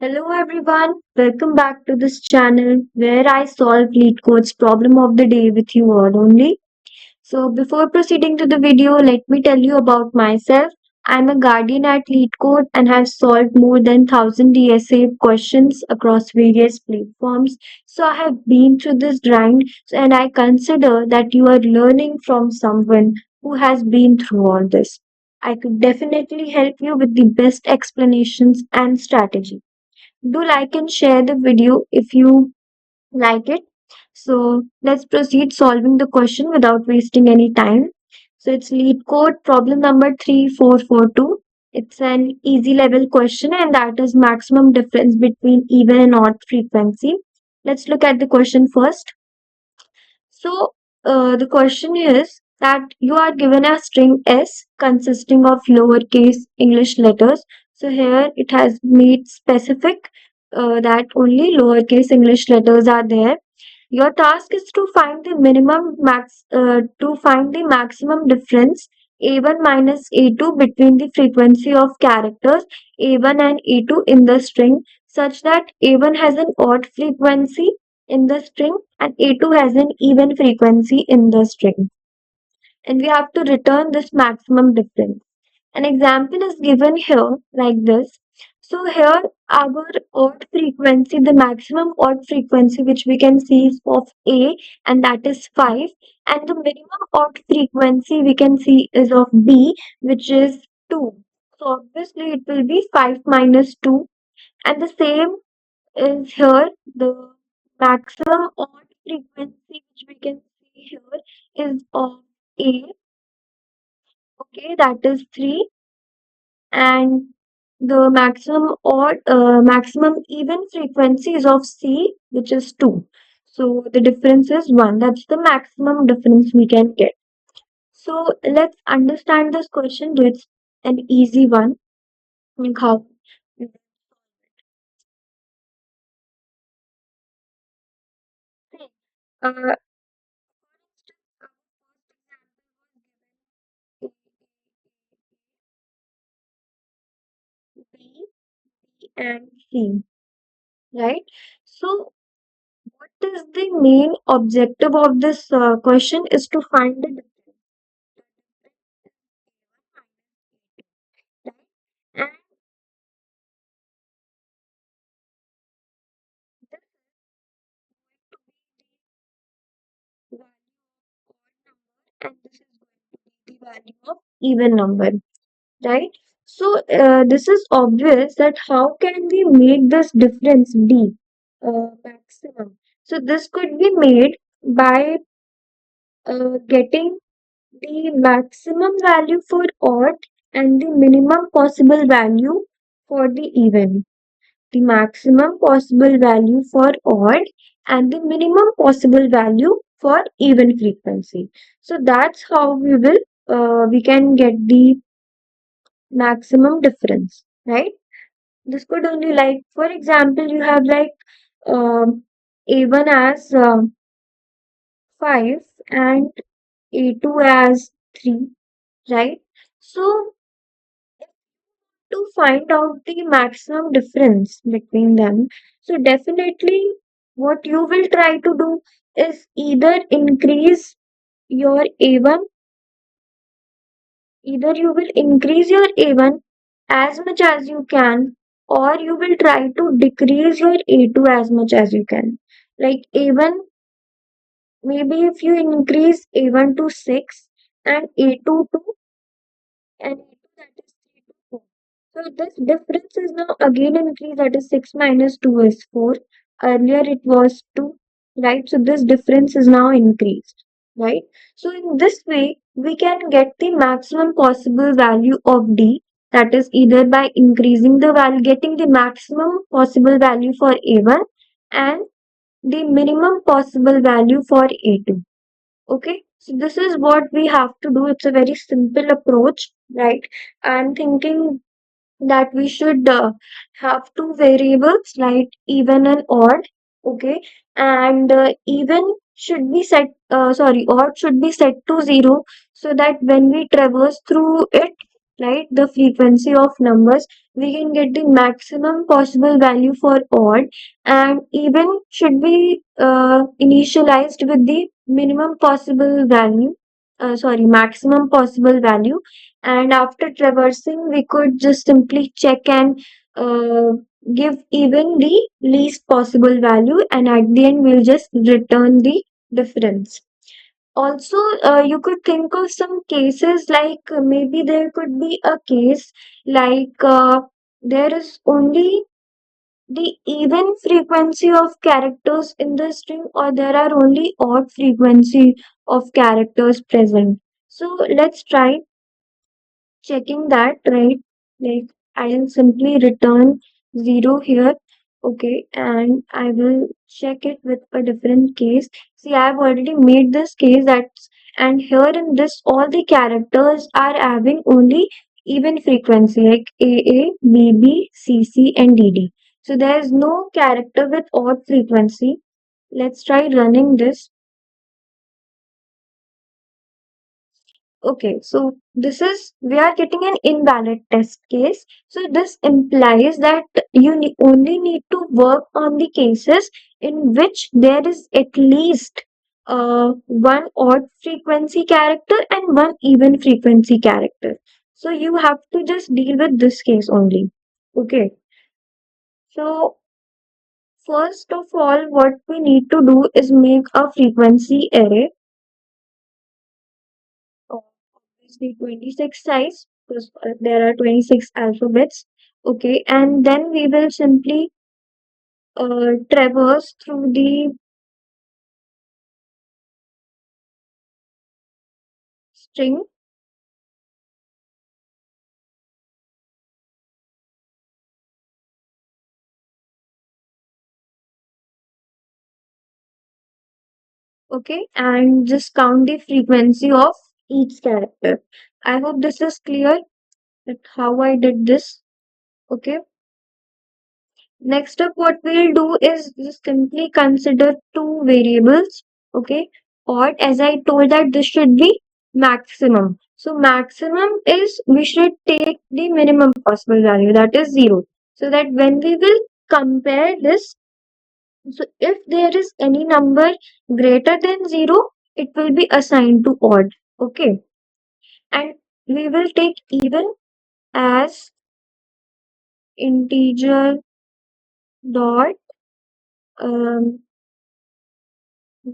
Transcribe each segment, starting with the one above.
Hello everyone, welcome back to this channel where I solve Leetcode's problem of the day with you all only. So before proceeding to the video, let me tell you about myself. I'm a guardian at Leetcode and have solved more than 1000 DSA questions across various platforms. So I have been through this grind and I consider that you are learning from someone who has been through all this. I could definitely help you with the best explanations and strategy. Do like and share the video if you like it. So let's proceed solving the question without wasting any time. So it's lead code problem number 3442. It's an easy level question and that is maximum difference between even and odd frequency. Let's look at the question first. So the question is that you are given a string S consisting of lowercase English letters. So here it has made specific that only lowercase English letters are there. Your task is to find the maximum difference A1 minus A2 between the frequency of characters A1 and A2 in the string such that A1 has an odd frequency in the string and A2 has an even frequency in the string. And we have to return this maximum difference. An example is given here like this. So here our odd frequency, the maximum odd frequency which we can see is of A and that is 5, and the minimum odd frequency we can see is of B which is 2. So obviously it will be 5 minus 2, and the same is here the maximum odd frequency which we can see here is of A, okay, that is 3, and the maximum even frequency is of C which is 2. So the difference is 1. That's the maximum difference we can get. So let's understand this question. It's an easy one. Like how uh, B, B and C, right? So what is the main objective of this question is to find the difference, right? And this is the value of odd number and this is going to be the value of even number, right? So this is obvious that how can we make this difference D maximum? So this could be made by getting the maximum value for odd and the minimum possible value for the even. The maximum possible value for odd and the minimum possible value for even frequency. So that's how we can get the maximum difference, right? This could only, like, for example, you have like um, A1 as 5 and A2 as 3, right? So to find out the maximum difference between them, so definitely what you will try to do is either you will increase your A1 as much as you can, or you will try to decrease your A2 as much as you can. Like A1, maybe if you increase A1 to 6 and A2 to and A2 that is 3 to 4. So this difference is now again increased, that is 6 minus 2 is 4. Earlier it was 2, right? So this difference is now increased, right? So in this way, we can get the maximum possible value of D, that is either by increasing the value, getting the maximum possible value for A1 and the minimum possible value for A2. Okay, so this is what we have to do. It's a very simple approach, right? I'm thinking that we should have two variables like even and odd, okay, and even should be set odd should be set to 0 so that when we traverse through it, right? The frequency of numbers, we can get the maximum possible value for odd, and even should be initialized with the minimum possible value, maximum possible value. And after traversing, we could just simply check and uh, give even the least possible value, and at the end, we'll just return the difference. Also, you could think of some cases like maybe there could be a case like there is only the even frequency of characters in the string, or there are only odd frequency of characters present. So let's try checking that, right? Like I'll simply return 0 here. Okay, and I will check it with a different case. See, I've already made this case that's, and here in this all the characters are having only even frequency like AA, BB, CC and DD. So there is no character with odd frequency. Let's try running this. Okay, so this is, we are getting an invalid test case. So this implies that you only need to work on the cases in which there is at least one odd frequency character and one even frequency character. So you have to just deal with this case only. Okay, so first of all, what we need to do is make a frequency array of obviously 26 size, because there are 26 alphabets. Okay, and then we will simply traverse through the string. Okay, and just count the frequency of each character. I hope this is clear that how I did this. Okay, next up, what we'll do is just simply consider two variables. Okay, or as I told that this should be maximum. So maximum is we should take the minimum possible value, that is 0. So that when we will compare this, so if there is any number greater than 0, it will be assigned to odd. Okay, and we will take even as integer dot um,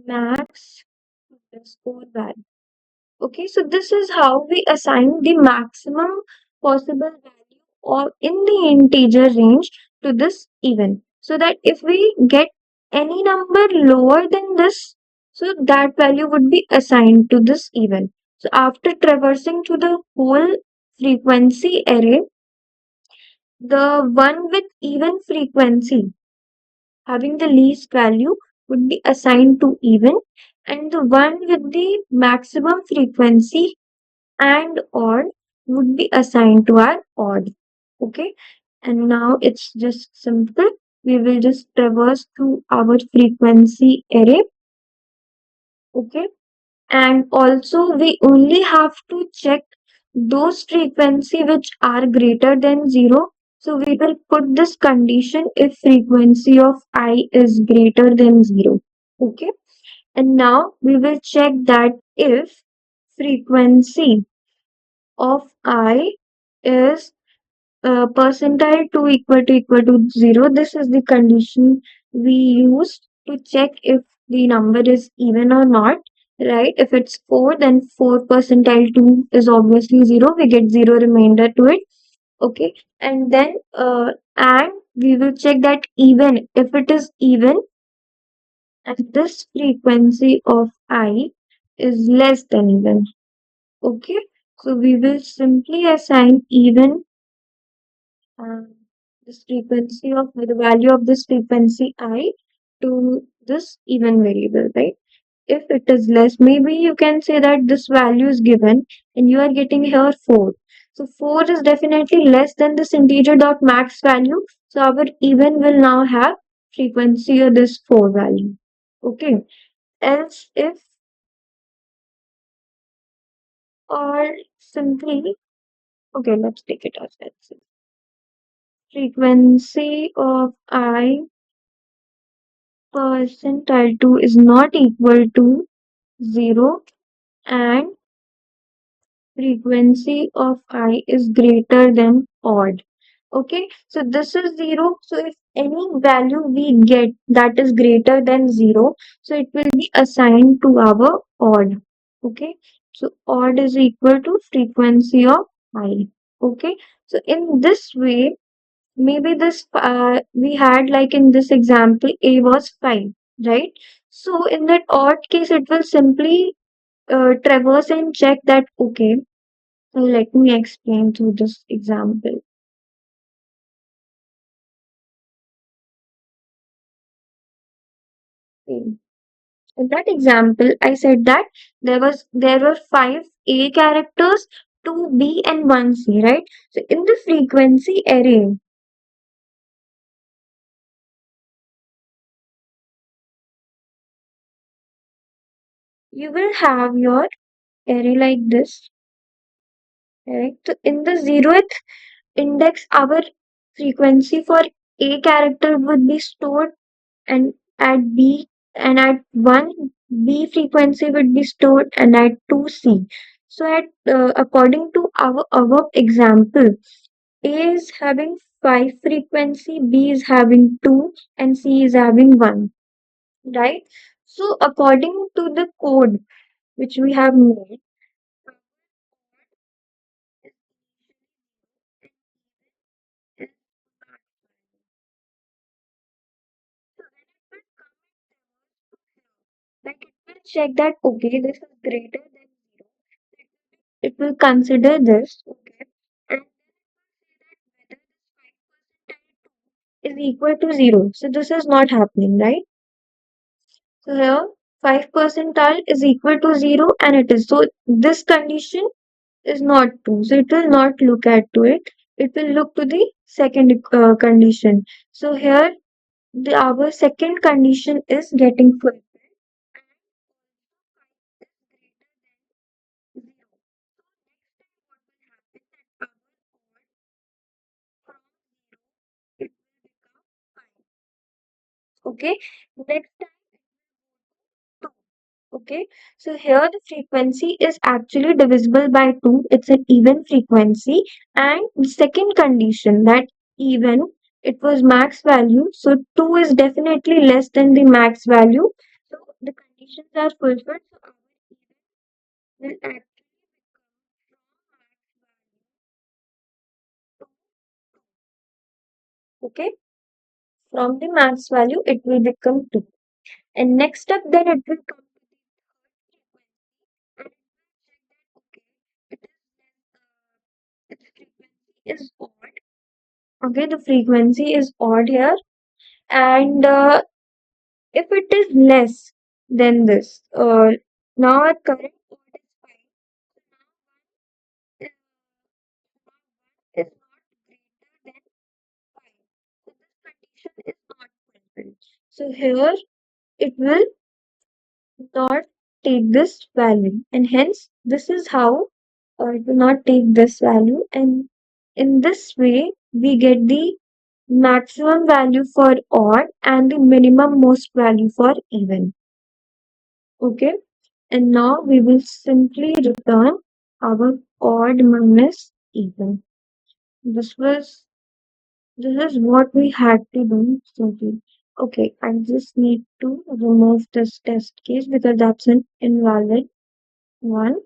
max underscore value. Okay, so this is how we assign the maximum possible value or in the integer range to this even. So that if we get any number lower than this, so that value would be assigned to this even. So after traversing through the whole frequency array, the one with even frequency having the least value would be assigned to even, and the one with the maximum frequency and odd would be assigned to our odd. Okay, and now it's just simple. We will just traverse through our frequency array. Okay, and also we only have to check those frequency which are greater than 0. So we will put this condition if frequency of I is greater than 0. Okay, and now we will check that if frequency of I is percentile 2 equal to 0. This is the condition we used to check if the number is even or not, right? If it's 4, then 4 percentile 2 is obviously 0. We get 0 remainder to it. Okay, and then and we will check that even if it is even and this frequency of I is less than even. Okay, so we will simply assign even um, this frequency of the value of this frequency I to this even variable, right? If it is less, maybe you can say that this value is given and you are getting here 4. So 4 is definitely less than this integer dot max value. So our even will now have frequency of this 4 value. Okay. Else if or simply Okay, let's take it as let's see. Frequency of I percentile 2 is not equal to 0 and frequency of I is greater than odd. Okay, so this is 0. So if any value we get that is greater than 0, so it will be assigned to our odd. Okay, so odd is equal to frequency of I. Okay, so in this way, maybe this we had like in this example, A was 5, right? So in that odd case, it will simply traverse and check that, okay, so let me explain through this example. Okay. In that example, I said that there were 5 A characters, 2 B and 1 C, right? So in the frequency array, you will have your array like this, right? So in the 0th index, our frequency for A character would be stored, and at B and at 1 B frequency would be stored, and at 2 C. So at according to our above example, A is having 5 frequency, B is having 2 and C is having 1, right? So according to the code which we have made, like it will check that, okay, this is greater than 0. It will consider this, okay, and whether this 5% is equal to 0. So this is not happening, right? So here 5 percentile is equal to 0 and it is. So this condition is not true. So it will not look at to it. It will look to the second condition. So here our second condition is getting fulfilled. Okay. Next Okay, so here the frequency is actually divisible by 2. It's an even frequency. And the second condition that even it was max value. So 2 is definitely less than the max value. So the conditions are fulfilled. So our will act okay. From the max value, it will become 2. And next up, then it will come and it its frequency is odd. Okay, the frequency is odd here. And if it is less than this, now our current code is 5, is not greater than 5. So this condition is not fulfilled. So here it will not take this value, and hence this is how it will not take this value, and in this way we get the maximum value for odd and the minimum most value for even. Okay. And now we will simply return our odd minus even. This was this is what we had to do simply. Okay, I just need to remove this test case because that's an invalid one.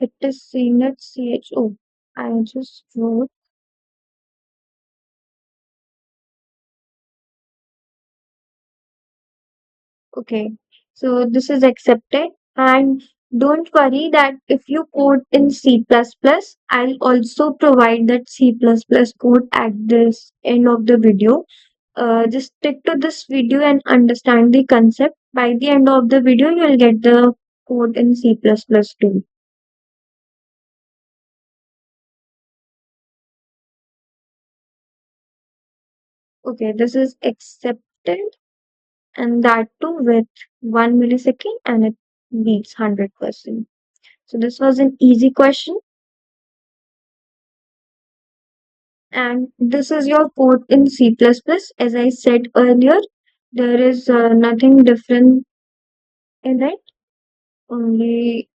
It is saying that CHO. I just wrote okay. So this is accepted. And don't worry that if you code in C++, I'll also provide that C++ code at this end of the video. Just stick to this video and understand the concept. By the end of the video, you'll get the code in C++ too. Okay, this is accepted and that too with 1 millisecond and it beats 100%. So this was an easy question. And this is your code in C++. As I said earlier, there is nothing different in it. Only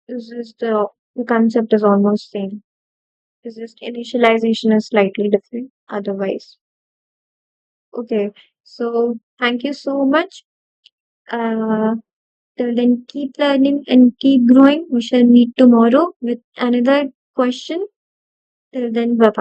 this is the concept is almost same. It's just initialization is slightly different. Otherwise, okay. So thank you so much. Uh, Till then, keep learning and keep growing. We shall meet tomorrow with another question. Till then, bye bye.